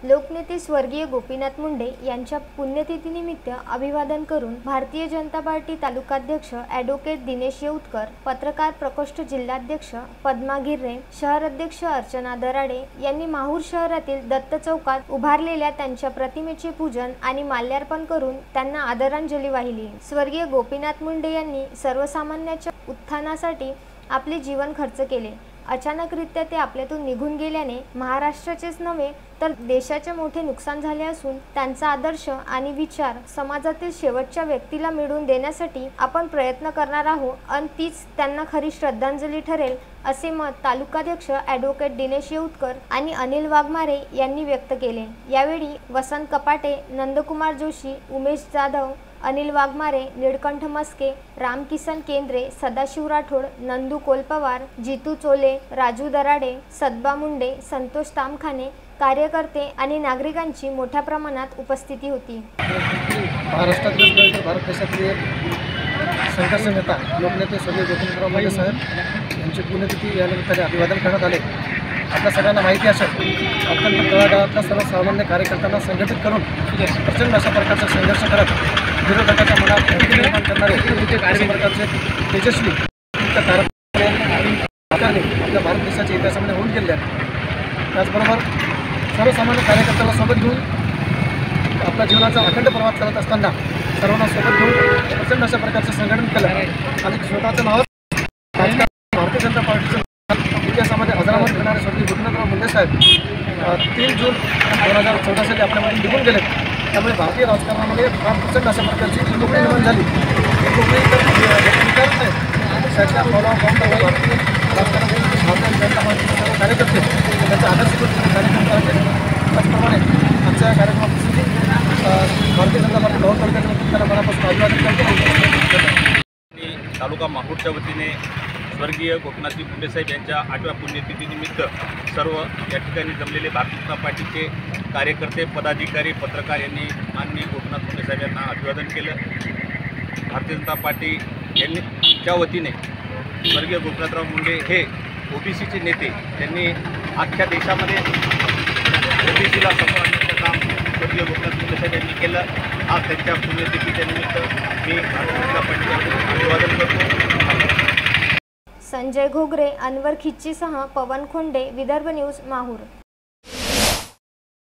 लोकनेते स्वर्गीय गोपीनाथ मुंडे यांच्या पुण्यतिथीनिमित्त अभिवादन करून भारतीय जनता पार्टी तालुकाध्यक्ष ॲडव्होकेट दिनेश येऊतकर, पत्रकार प्रकोष्ठ जिल्हाध्यक्ष पद्मा गिर्रे, शहर अध्यक्ष अर्चना दराडे यांनी माहूर शहरातील दत्त चौकात उभारलेल्या त्यांच्या प्रतिमेचे पूजन आणि माल्यार्पण करून त्यांना आदरांजली वाहिली। स्वर्गीय गोपीनाथ मुंडे यांनी सर्वसामान्यांच्या उत्थानासाठी आपले जीवन खर्च केले। अचानकरित्या ते आपल्यातून निघून गेल्याने महाराष्ट्राचेच नव्हे तर देशाचे मोठे नुकसान झाले असून त्यांचा आदर्श आणि विचार समाजातील शेवटच्या व्यक्तीला मिळवून देण्यासाठी आपण प्रयत्न करणार आहोत आणि तीच त्यांना खरी श्रद्धांजली ठरेल असे मत तालुकाध्यक्ष ॲडव्होकेट दिनेश येऊतकर आणि अनिल वाघमारे यांनी व्यक्त केले। यावेळी वसंत कपाटे, नंदकुमार जोशी, उमेश जाधव, अनिल वाघमारे, नीलकंठ मस्के, रामकिसन केंद्रे, सदाशिव राठोड, नंदू कोलपवार, जितू चोले, राजू दराडे, सदबा मुंडे, संतोष तामखाने, कार्यकर्ते आणि नागरिकांची मोठ्या प्रमाणात उपस्थिती होती। महाराष्ट्रातील भारत देशातील संघर्ष नेता लोकनेते स्वर्गीय गोपीनाथराव मुंडे साहेब यांची पुण्यतिथी या निमित्ताने अभिवादन करण्यात आले। आपल्या सगळ्यांना माहिती असेल, अत्यंत तळागाळातल्या सर्वसामान्य कार्यकर्त्यांना संघटित करून प्रचंड अशा प्रकारचा संघर्ष करत विरोधकाच्या मनात भीती निर्माण करणारे अशा प्रकारचे तेजस्वी कार्यकर्ते आपल्या भारत देशाच्या इतिहासामध्ये होऊन गेले आहेत। त्याचबरोबर सर्वसामान्य कार्यकर्त्याला सोबत घेऊन आपल्या जीवनाचा अखंड प्रवास करत असताना सर्वांना सोबत घेऊन प्रचंड अशा प्रकारचं संघटन केलं आणि स्वतःचं नाव भारतीय जनता पार्टीचं इतिहासामध्ये अजरामर करणारे स्वर्गीय गोपीनाथराव मुंडे साहेब 3 जून 2014 साली आपल्यामध्ये निघून गेले। त्यामुळे भारतीय राजकारणामध्ये फार प्रचंड अशा प्रकारची कोकणी निर्माण झाली। कोकणी विचारत नाही त्याच्या भारतीय राजकारणामध्ये भारतीय जनता पार्टीचे सर्व कार्यकर्ते त्यांच्या आदर्शभूत कार्यक्रम आहेत। त्याचप्रमाणे आजच्या कार्यक्रमापासून भारतीय जनता पार्टी भाऊ तालुक्याच्या त्यांना मनापासून अभिवादन करतो। तालुका माहूरच्या वतीने स्वर्गीय गोपीनाथजी मुंडे साहेब यांच्या 8व्या पुण्यतिथीनिमित्त सर्व या ठिकाणी जमलेले भारतीय जनता पार्टीचे कार्यकर्ते, पदाधिकारी, पत्रकार यांनी माननीय गोपीनाथ मुंडे साहेब यांना अभिवादन केलं। भारतीय जनता पार्टी यांच्या वतीने स्वर्गीय गोपीनाथराव मुंडे हे ओबीसीचे नेते, त्यांनी अख्ख्या देशामध्ये ओबीसीला समोर आणण्याचं काम स्वर्गीय गोपीनाथ मुंडे साहेब यांनी केलं। आज त्यांच्या पुण्यतिथीच्या निमित्त मी भारतीय जनता पार्टीचे अभिवादन करतो। संजय घोगरे, अनवर खिच्चीसह पवन खोंडे, विदर्भ न्यूज, माहूर।